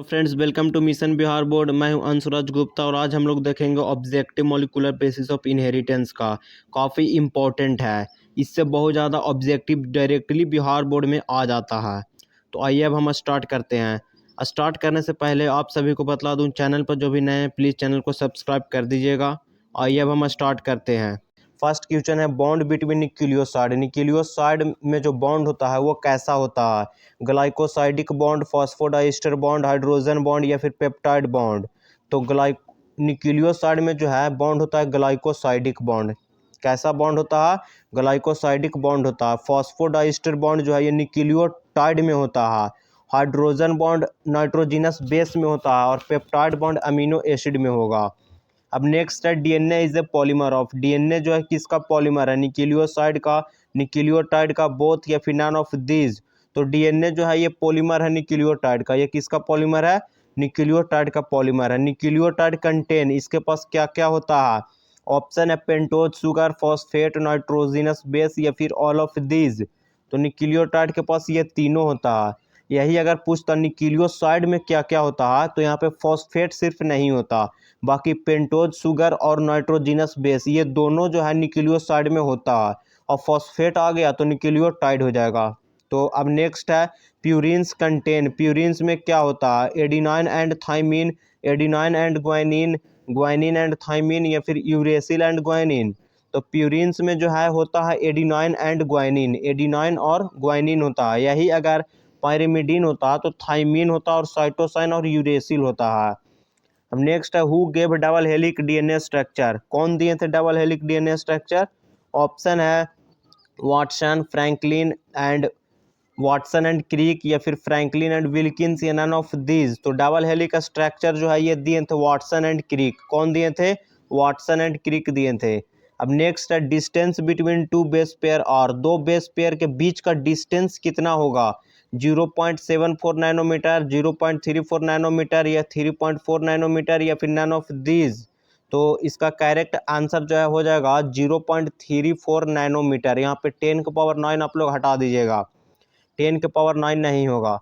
तो friends, welcome to mission Bihar board. मैं हूं अंशुराज गुप्ता और आज हम लोग देखेंगे objective molecular basis of inheritance का। काफ़ी इम्पोर्टेंट है, इससे बहुत ज़्यादा ऑब्जेक्टिव डायरेक्टली बिहार बोर्ड में आ जाता है। तो आइए अब हम स्टार्ट करते हैं। स्टार्ट करने से पहले आप सभी को बतला दूं, चैनल पर जो भी नए हैं प्लीज़ चैनल को सब्सक्राइब कर दीजिएगा। आइए अब हम स्टार्ट करते हैं। फर्स्ट क्वेश्चन है बॉन्ड बिटवीन न्यूक्लियोसाइड। न्यूक्लियोसाइड में जो बॉन्ड होता है वो कैसा होता है? Glycosidic bond, phosphodiester bond, hydrogen bond या फिर पेप्टाइड बॉन्ड। तो न्यूक्लियोसाइड में जो है बॉन्ड होता है ग्लाइकोसाइडिक बॉन्ड। कैसा बॉन्ड होता है? ग्लाइकोसाइडिक बॉन्ड होता है। फॉस्फोडाइस्टर बॉन्ड जो है ये न्यूक्लियोटाइड में होता है। हाइड्रोजन बॉन्ड नाइट्रोजिनस बेस में होता है और पेप्टाइड बॉन्ड अमीनो एसिड में होगा। अब नेक्स्ट है DNA is a polymer of. DNA जो है किसका पॉलीमर है? न्यूक्लियोसाइड का, न्यूक्लियोटाइड का, बोथ या फिर नॉन ऑफ दीज। तो डीएनए जो है ये पॉलीमर है न्यूक्लियोटाइड का। ये किसका पॉलीमर है? न्यूक्लियोटाइड का पॉलीमर है। न्यूक्लियोटाइड कंटेन, इसके पास क्या क्या होता है? ऑप्शन है pentose sugar, phosphate, nitrogenous base या फिर ऑल ऑफ दीज। तो न्यूक्लियोटाइड के पास ये तीनों होता है। यही अगर पूछता न्यूक्लियोसाइड में क्या क्या होता है तो यहाँ पे फॉस्फेट सिर्फ नहीं होता, बाकी पेंटोज शुगर और नाइट्रोजिनस बेस ये दोनों जो है न्यूक्लियोसाइड में होता है। और फॉस्फेट आ गया तो न्यूक्लियोटाइड हो जाएगा। तो अब नेक्स्ट है प्यूरिन्स कंटेन। प्यूरिन्स में क्या होता है? Adenine and thymine, adenine and guanine, guanine and thymine या फिर यूरेसिल एंड ग्वाइनिन। तो प्यूरिन्स में जो है होता है एडिनाइन एंड ग्वाइनिन, एडिनाइन और ग्वाइनिन होता है। यही अगर पायरिमिडीन होता तो थाइमिन होता और साइटोसाइन और यूरेसिल होता है। अब नेक्स्ट है who gave double helix DNA structure. कौन दिए थे double helix DNA structure? Option है Watson, Franklin and Watson and Crick या फिर फ्रैंकलिन एंड विल्किंस या नन ऑफ दीज। तो डबल हेलिक स्ट्रक्चर जो है ये दिए थे वाटसन एंड क्रिक। कौन दिए थे? वाटसन एंड क्रिक दिए थे। अब नेक्स्ट है distance between two base pair और। दो बेस पेयर के बीच का डिस्टेंस कितना होगा? 0.74 नैनोमीटर, 0.34 नैनोमीटर या 3.4 नैनोमीटर या फिर नन ऑफ दीज। तो इसका करेक्ट आंसर जो है हो जाएगा 0.34 नैनोमीटर। यहाँ पे 10 के पावर 9 आप लोग हटा दीजिएगा, 10 के पावर 9 नहीं होगा,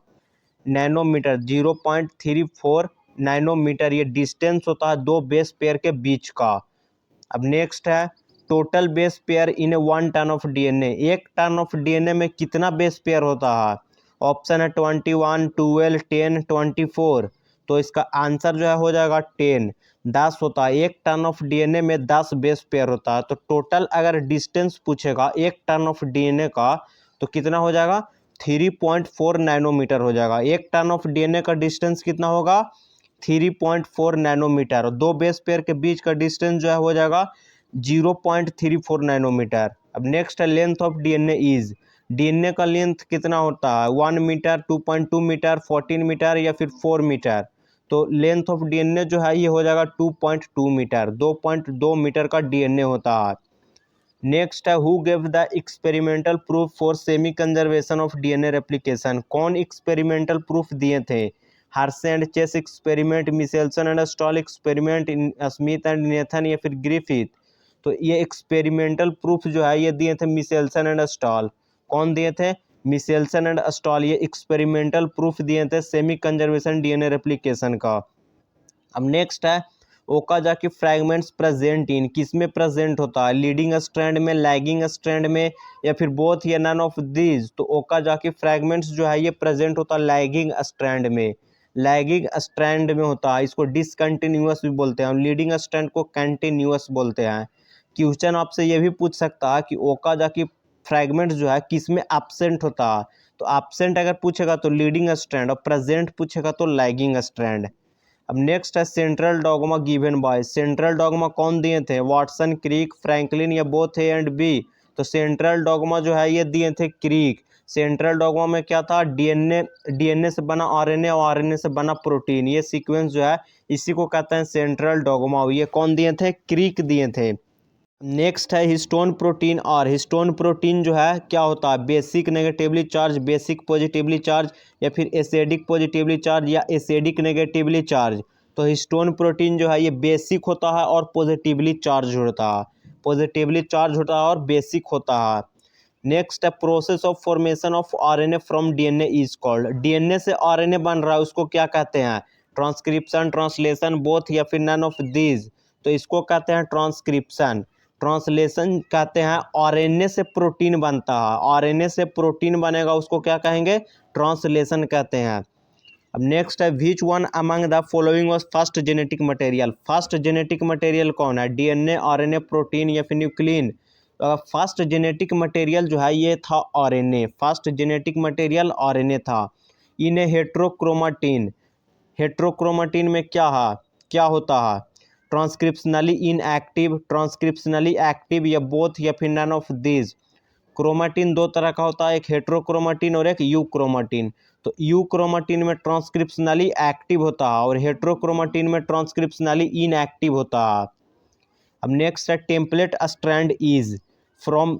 नैनोमीटर 0.34 नैनोमीटर ये डिस्टेंस होता है दो बेस पेयर के बीच का। अब नेक्स्ट है total base pair in 1 turn of DNA. 1 turn of DNA में कितना बेस पेयर होता है? ऑप्शन है 21, 12, 10, 24। तो इसका आंसर जो है हो जाएगा 10, 10 होता है। 1 टन ऑफ डीएनए में 10 बेस पेयर होता है। तो टोटल अगर डिस्टेंस पूछेगा 1 टन ऑफ डीएनए का तो कितना हो जाएगा? 3.4 नैनोमीटर हो जाएगा। 1 टन ऑफ डीएनए का डिस्टेंस कितना होगा? 3.4 नैनोमीटर। और दो बेस पेयर के बीच का डिस्टेंस जो है हो जाएगा 0.34 नैनोमीटर। अब नेक्स्ट है length of DNA is. DNA का लेंथ कितना होता है? 1 मीटर, 2.2 मीटर, 14 मीटर या फिर 4 मीटर। तो लेंथ ऑफ डीएनए जो है ये हो जाएगा 2.2 मीटर, 2.2 मीटर का डीएनए होता है। नेक्स्ट है who give the experimental proof for semi conservation of DNA replication. कौन एक्सपेरिमेंटल प्रूफ दिए थे? Hershey and Chase experiment, Meselson and Stahl experiment, Smith and Nathan या फिर ग्रिफिथ। तो ये एक्सपेरिमेंटल प्रूफ जो है ये दिए थे मिशेल्सन एंड स्टॉल। कौन दिए थे? मिशेल्सन एंड स्टॉल ये एक्सपेरिमेंटल प्रूफ दिए थे सेमी कंजर्वेशन डीएनए रेप्लिकेशन का। अब नेक्स्ट है ओकाजाकी फ्रैगमेंट्स प्रेजेंट इन। किस में प्रेजेंट होता है? लीडिंग स्ट्रैंड में, लैगिंग स्ट्रैंड में या फिर बोथ या नन ऑफ दीज। तो ओकाजाकी फ्रैगमेंट्स जो है ये प्रेजेंट होता है लैगिंग स्ट्रैंड में, लैगिंग स्ट्रैंड में होता है। इसको डिसकंटिन्यूअस भी बोलते हैं, लीडिंग स्ट्रैंड को कंटिन्यूअस बोलते हैं। क्वेश्चन आपसे ये भी पूछ सकता है कि ओकाजाकी फ्रैगमेंट्स जो है किस में एब्सेंट होता है। तो एब्सेंट अगर पूछेगा तो लीडिंग स्ट्रैंड और प्रेजेंट पूछेगा तो लैगिंग स्ट्रैंड। अब नेक्स्ट है central dogma given by. Central dogma कौन दिए थे? वाटसन, क्रिक, फ्रैंकलिन या बोथ ए एंड बी। तो सेंट्रल डॉगमा जो है ये दिए थे क्रिक। सेंट्रल डॉगमा में क्या था? डीएनए से बना आरएनए और आरएनए से बना प्रोटीन, ये सीक्वेंस जो है इसी को कहते हैं सेंट्रल डॉगमा। ये कौन दिए थे? क्रिक दिए थे। नेक्स्ट है हिस्टोन प्रोटीन और। हिस्टोन प्रोटीन जो है क्या होता है? Basic negatively charge, basic positively charge या फिर एसिडिक पॉजिटिवली चार्ज या एसिडिक नेगेटिवली चार्ज। तो हिस्टोन प्रोटीन जो है ये बेसिक होता है और पॉजिटिवली चार्ज होता है, पॉजिटिवली चार्ज होता है और बेसिक होता है। नेक्स्ट है process of formation of RNA from DNA is called. DNA से आरएनए बन रहा है उसको क्या कहते हैं? ट्रांसक्रिप्शन, ट्रांसलेशन, बोथ या फिर नन ऑफ दीज। तो इसको कहते हैं ट्रांसक्रिप्शन। ट्रांसलेशन कहते हैं आरएनए से प्रोटीन बनता है, आरएनए से प्रोटीन बनेगा उसको क्या कहेंगे? ट्रांसलेशन कहते हैं। अब नेक्स्ट है which one among the following was first genetic material. First genetic material कौन है? डीएनए, आरएनए, प्रोटीन या फिर न्यूक्लियन? फर्स्ट जेनेटिक मटेरियल जो है ये था RNA. First genetic material RNA था। इन हेट्रोक्रोमाटिन, हेट्रोक्रोमाटिन में क्या होता है? ट्रांसक्रिप्शनली इनएक्टिव, ट्रांसक्रिप्शनली एक्टिव या बोथ या फिर नन ऑफ दीज। क्रोमाटिन दो तरह का होता है, एक हेट्रोक्रोमाटिन और एक यू क्रोमाटिन। तो यू क्रोमाटिन में ट्रांसक्रिप्शनली एक्टिव होता है और हेट्रोक्रोमाटिन में ट्रांसक्रिप्शनली इनएक्टिव होता है। अब नेक्स्ट है template strand is from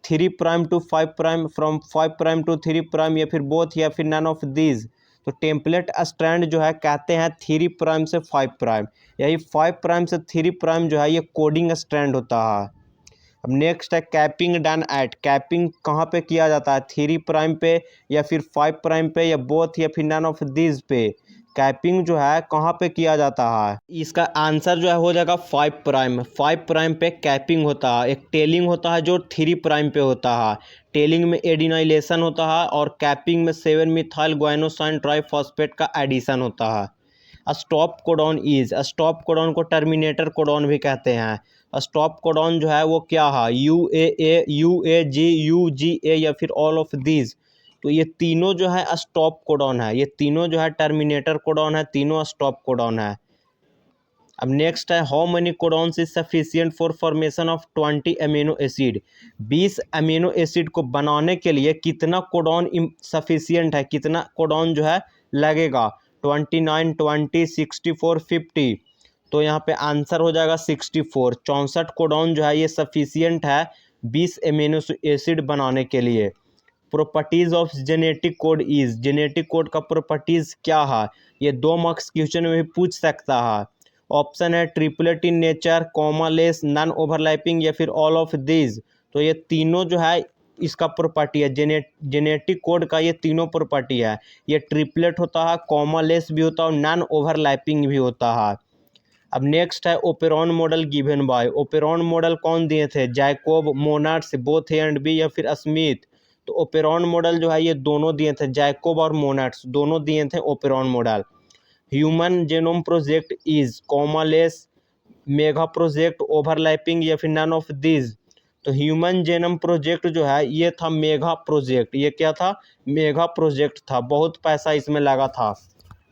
3 prime to 5 prime, from 5 prime to 3 prime या फिर बोथ या फिर नन ऑफ दीज। तो टेम्पलेट स्ट्रैंड जो है कहते हैं 3 प्राइम से 5 प्राइम, यही 5 प्राइम से 3 प्राइम जो है ये कोडिंग स्ट्रैंड होता है। अब नेक्स्ट है कैपिंग डन एट। कैपिंग कहाँ पे किया जाता है? 3 प्राइम पे या फिर 5 प्राइम पे या बोथ या फिर नन ऑफ दीज पे। कैपिंग जो है कहाँ पे किया जाता है? इसका आंसर जो है हो जाएगा 5 प्राइम। 5 प्राइम पे कैपिंग होता है। एक टेलिंग होता है जो 3 प्राइम पे होता है। टेलिंग में एडिनाइलेशन होता है और कैपिंग में 7 मिथाइल ग्वाइनोसाइन ट्राइफॉस्फेट का एडिशन होता है। Stop codon is, stop codon को टर्मिनेटर कोडॉन भी कहते हैं। स्टॉप कोडॉन जो है वो क्या है? UAA, UAG, UGA या फिर ऑल ऑफ दीज। तो ये तीनों जो है स्टॉप कोडॉन है, ये तीनों जो है टर्मिनेटर कोडॉन है, तीनों स्टॉप कोडॉन है। अब नेक्स्ट है how many codons is sufficient for formation of 20 amino acid. 20 amino acid को बनाने के लिए कितना कोडॉन सफिशिएंट है, कितना कोडॉन जो है लगेगा? 29, 20, 64, 50। तो यहाँ पे आंसर हो जाएगा 64। 64 कोडॉन जो है ये सफिशिएंट है 20 अमीनो एसिड बनाने के लिए। Properties of genetic code is, genetic code का प्रॉपर्टीज क्या है? ये 2 मार्क्स क्वेश्चन में भी पूछ सकता है। ऑप्शन है triplet in nature, commaless, non overlapping या फिर ऑल ऑफ दीज। तो ये तीनों जो है इसका प्रॉपर्टी है, जेनेटिक कोड का ये तीनों प्रॉपर्टी है। ये ट्रिपलेट होता है, कॉमालेस भी होता है और नॉन ओवरलैपिंग भी होता है। अब नेक्स्ट है operon model given by. Operon model कौन दिए थे? Jacob, Monods, both A and B या फिर स्मिथ। तो ओपेरॉन मॉडल जो है ये दोनों दिए थे, जैकोब और मोनार्ड्स दोनों दिए थे operon model. Human genome project is commaless, mega project, overlapping या फिर नन ऑफ दीज। तो ह्यूमन जेनोम प्रोजेक्ट जो है ये था मेगा प्रोजेक्ट। ये क्या था? मेगा प्रोजेक्ट था, बहुत पैसा इसमें लगा था।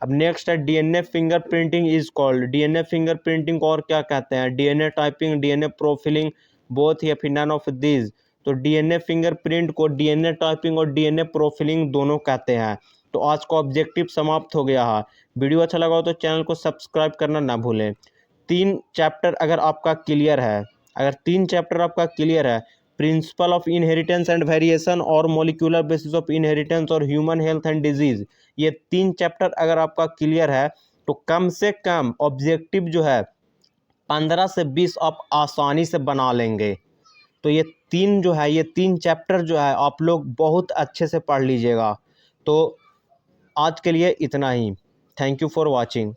अब नेक्स्ट है DNA fingerprinting is called. DNA fingerprinting को और क्या कहते हैं? डीएनए टाइपिंग, डीएनए प्रोफिलिंग, बोथ या फिर नन ऑफ दीज। तो डीएनए फिंगरप्रिंट को डीएनए टाइपिंग और डीएनए प्रोफिलिंग दोनों कहते हैं। तो आज का ऑब्जेक्टिव समाप्त हो गया है। वीडियो अच्छा लगा हो तो चैनल को सब्सक्राइब करना ना भूलें। 3 चैप्टर अगर आपका क्लियर है, अगर 3 चैप्टर आपका क्लियर है, principle of inheritance and variation और मॉलिक्यूलर बेसिस ऑफ इनहेरिटेंस और ह्यूमन हेल्थ एंड डिजीज, ये 3 चैप्टर अगर आपका क्लियर है तो कम से कम ऑब्जेक्टिव जो है 15 से 20 आप आसानी से बना लेंगे। तो ये 3 जो है, ये 3 चैप्टर जो है आप लोग बहुत अच्छे से पढ़ लीजिएगा। तो आज के लिए इतना ही। Thank you for watching.